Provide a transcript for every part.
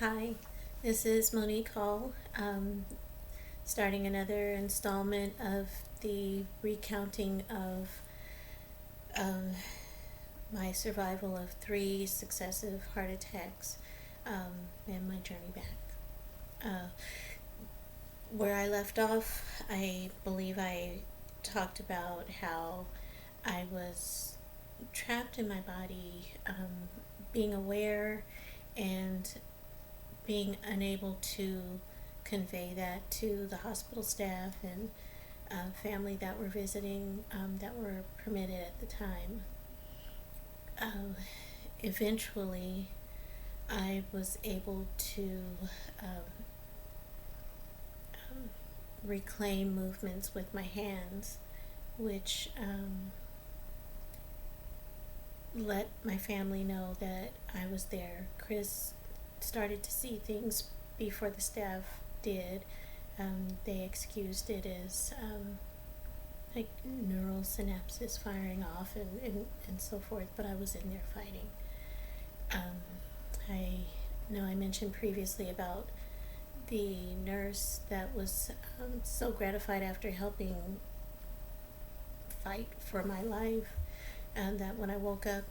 Hi, this is Monique Hall, starting another installment of the recounting of um, my survival of three successive heart attacks and my journey back. Uh, where I left off, I believe I talked about how I was trapped in my body, being aware and being unable to convey that to the hospital staff and family that were visiting, that were permitted at the time. Um, Eventually, I was able to um, um, reclaim movements with my hands, which let my family know that I was there. Chris started to see things before the staff did. They excused it as like neural synapses firing off and so forth, but I was in there fighting. I know I mentioned previously about the nurse that was so gratified after helping fight for my life, and that when I woke up,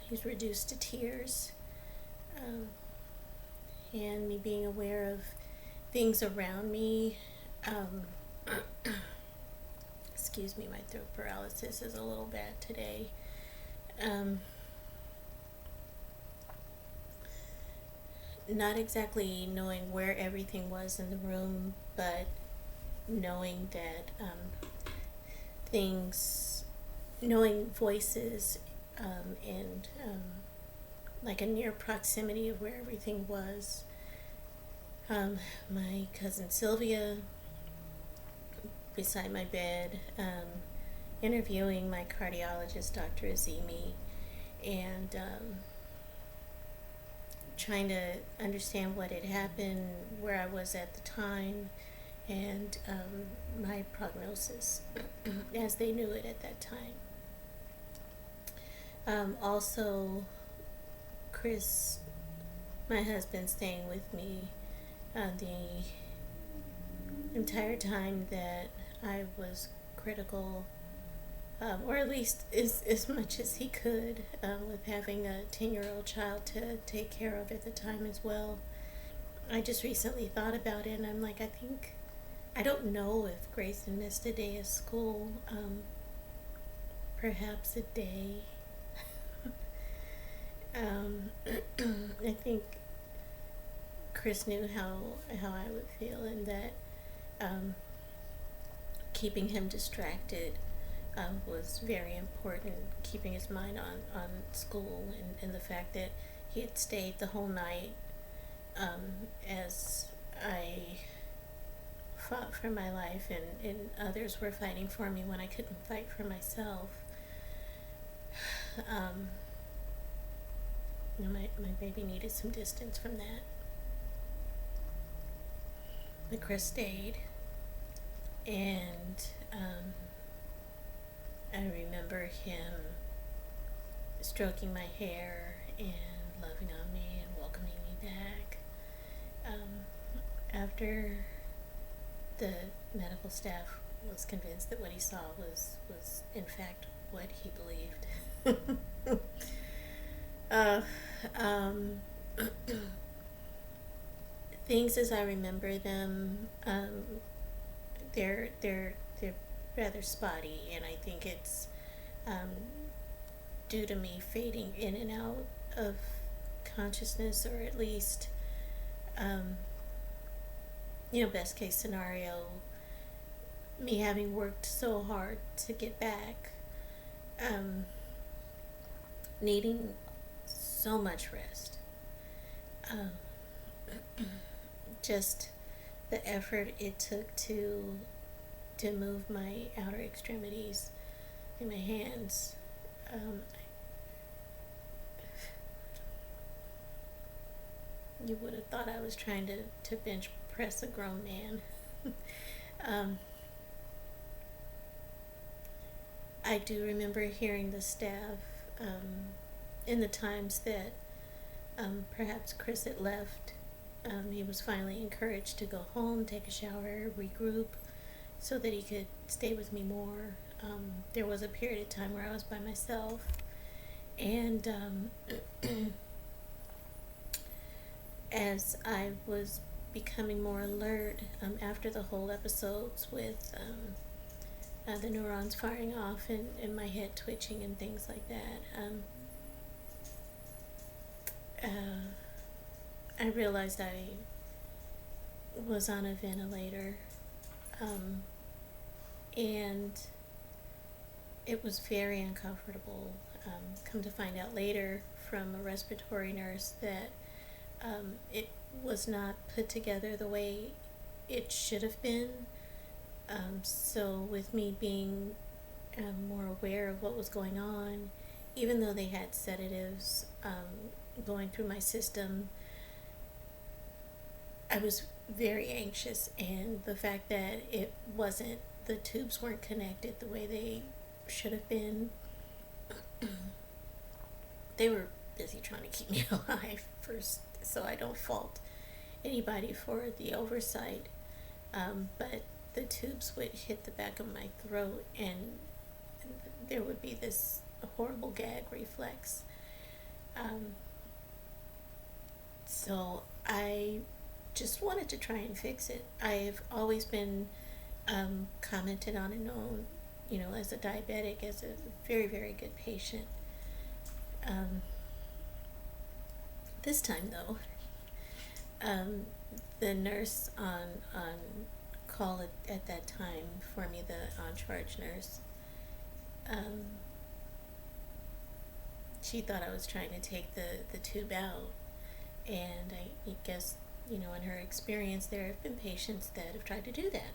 he's reduced to tears. Um, and me being aware of things around me. Um, Excuse me, my throat paralysis is a little bad today. Um, not exactly knowing where everything was in the room, but knowing that things, knowing voices, and like a near proximity of where everything was. My cousin Sylvia beside my bed, interviewing my cardiologist, Dr. Azimi, and trying to understand what had happened, where I was at the time, and my prognosis as they knew it at that time. Also, Chris, my husband, staying with me the entire time that I was critical, or at least as much as he could, with having a 10-year-old child to take care of at the time as well. I just recently thought about it, and I'm like, I don't know if Grayson missed a day of school, perhaps a day. I think Chris knew how I would feel, and that keeping him distracted was very important, keeping his mind on school, and the fact that he had stayed the whole night as I fought for my life, and others were fighting for me when I couldn't fight for myself. Um, my baby needed some distance from that. But Chris stayed, and I remember him stroking my hair and loving on me and welcoming me back. After the medical staff was convinced that what he saw was in fact what he believed. uh, um, Things as I remember them, they're rather spotty, and I think it's um, due to me fading in and out of consciousness, or at least, um, best case scenario, me having worked so hard to get back, um, needing so much rest. Um, just the effort it took to move my outer extremities in my hands. You would have thought I was trying to bench press a grown man. um, I do remember hearing the staff, in the times that Perhaps Chris had left. He was finally encouraged to go home, take a shower, regroup, so that he could stay with me more. There was a period of time where I was by myself, and as I was becoming more alert after the whole episodes with the neurons firing off and my head twitching and things like that, I realized I was on a ventilator, and it was very uncomfortable. Come to find out later from a respiratory nurse that it was not put together the way it should have been. So with me being more aware of what was going on, even though they had sedatives going through my system, I was very anxious, and the fact that the tubes weren't connected the way they should have been, they were busy trying to keep me alive first, so I don't fault anybody for the oversight. But the tubes would hit the back of my throat, and there would be this horrible gag reflex. So I just wanted to try and fix it. I've always been commented on and known, as a diabetic, as a very, very good patient. This time, though, the nurse on call at that time for me, the on-charge nurse, she thought I was trying to take the tube out, and I guess, in her experience, there have been patients that have tried to do that.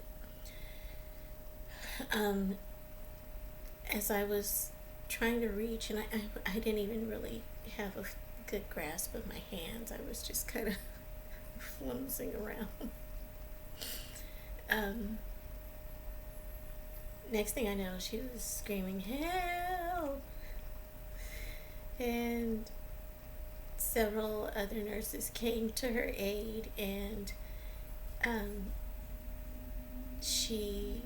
As I was trying to reach, and I didn't even really have a good grasp of my hands. I was just kind of flimsing around. Next thing I know, she was screaming, "Help!" And several other nurses came to her aid, and she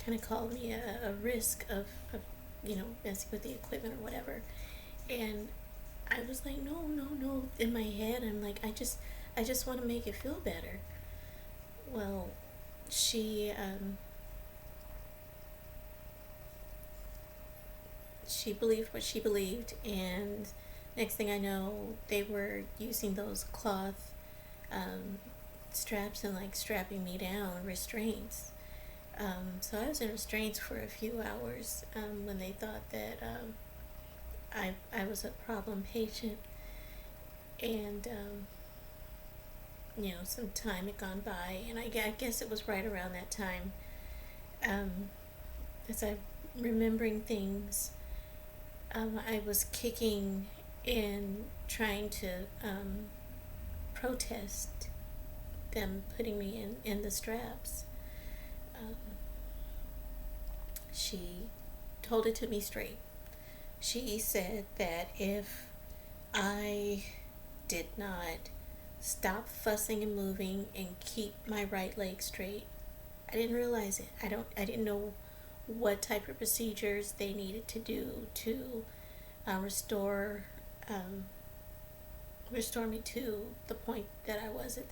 kind of called me a risk of messing with the equipment or whatever. And I was like, no. In my head, I'm like, I just want to make it feel better. Well, she believed what she believed, and next thing I know, they were using those cloth straps and strapping me down, restraints. So I was in restraints for a few hours when they thought that I was a problem patient, and some time had gone by, and I guess it was right around that time, as I'm remembering things, I was kicking and trying to protest them putting me in the straps. She told it to me straight. She said that if I did not stop fussing and moving and keep my right leg straight, I didn't realize it. I didn't know what type of procedures they needed to do to restore me to the point that I was at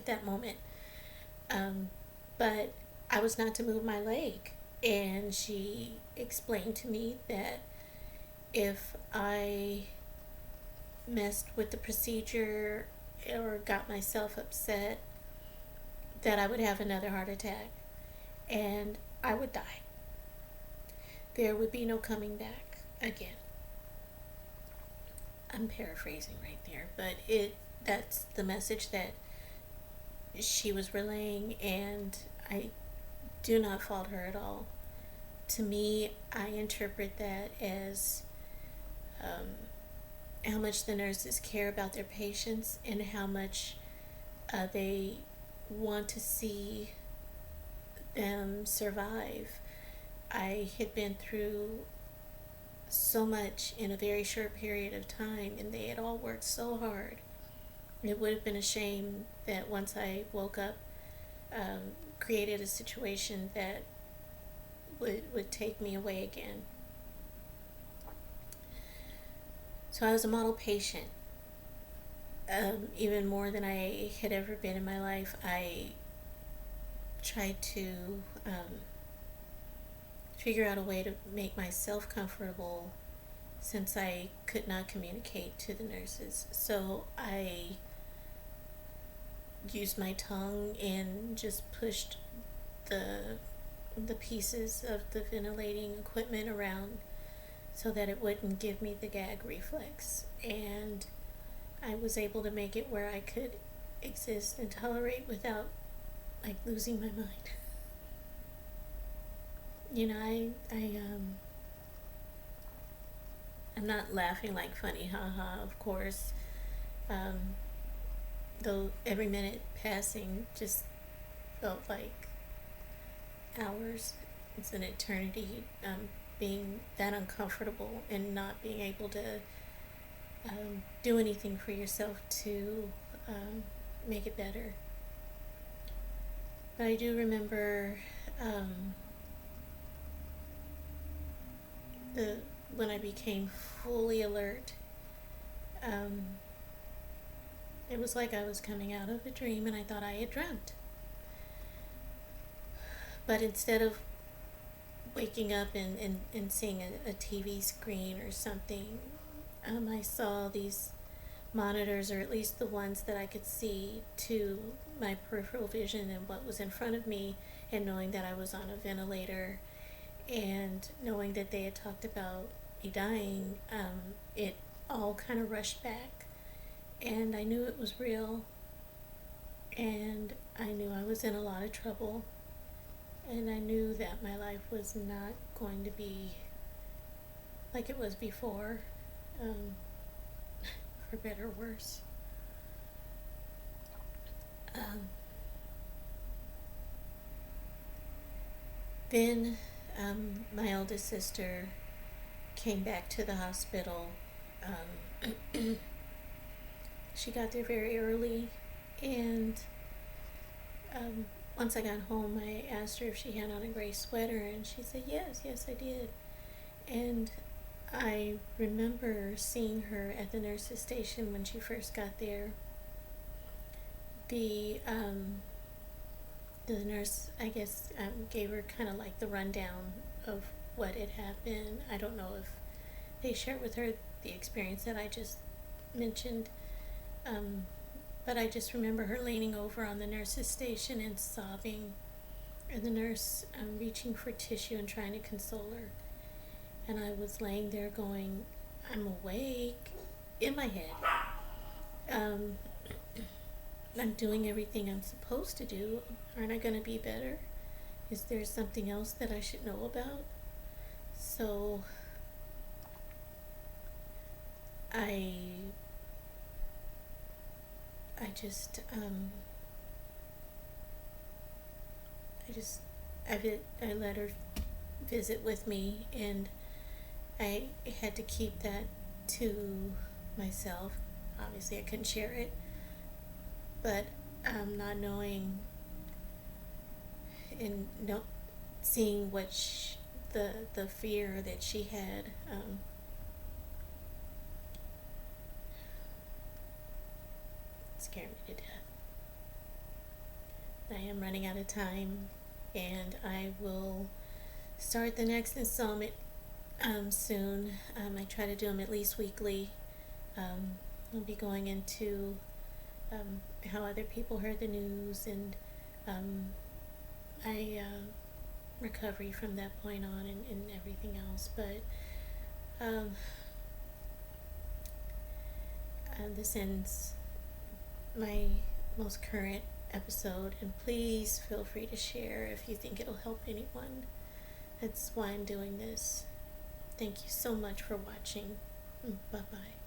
that moment. But I was not to move my leg, and she explained to me that if I messed with the procedure or got myself upset, that I would have another heart attack and I would die. There would be no coming back again. I'm paraphrasing right there, but that's the message that she was relaying, and I do not fault her at all. To me, I interpret that as how much the nurses care about their patients and how much they want to see them survive. I had been through so much in a very short period of time, and they had all worked so hard. It would have been a shame that once I woke up, created a situation that would take me away again. So I was a model patient, even more than I had ever been in my life. I tried to figure out a way to make myself comfortable since I could not communicate to the nurses. So I used my tongue and just pushed the pieces of the ventilating equipment around so that it wouldn't give me the gag reflex. And I was able to make it where I could exist and tolerate without like losing my mind. You know, I'm not laughing like funny, haha, of course. Um, though every minute passing just felt like hours. It's an eternity. Being that uncomfortable and not being able to do anything for yourself to make it better. But I do remember the when I became fully alert. It was like I was coming out of a dream and I thought I had dreamt. But instead of waking up and seeing a TV screen or something, I saw these monitors, or at least the ones that I could see to my peripheral vision and what was in front of me, and knowing that I was on a ventilator and knowing that they had talked about me dying, it all kind of rushed back. And I knew it was real, and I knew I was in a lot of trouble, and I knew that my life was not going to be like it was before, for better or worse. Then my oldest sister came back to the hospital. She got there very early, and once I got home, I asked her if she had on a gray sweater, and she said, yes, I did. And I remember seeing her at the nurse's station when she first got there. The nurse, I guess, gave her kind of like the rundown of what had happened. I don't know if they shared with her the experience that I just mentioned, but I just remember her leaning over on the nurse's station and sobbing, and the nurse reaching for tissue and trying to console her. And I was laying there going, I'm awake, in my head. I'm doing everything I'm supposed to do. Aren't I going to be better? Is there something else that I should know about? So I I let her visit with me, and I had to keep that to myself. Obviously, I couldn't share it, but not knowing and seeing what the fear that she had. Scared me to death. I am running out of time, and I will start the next installment soon. I try to do them at least weekly. I'll be going into how other people heard the news, and my recovery from that point on, and everything else. But this ends my most current episode, and please feel free to share if you think it'll help anyone. That's why I'm doing this. Thank you so much for watching. Bye bye.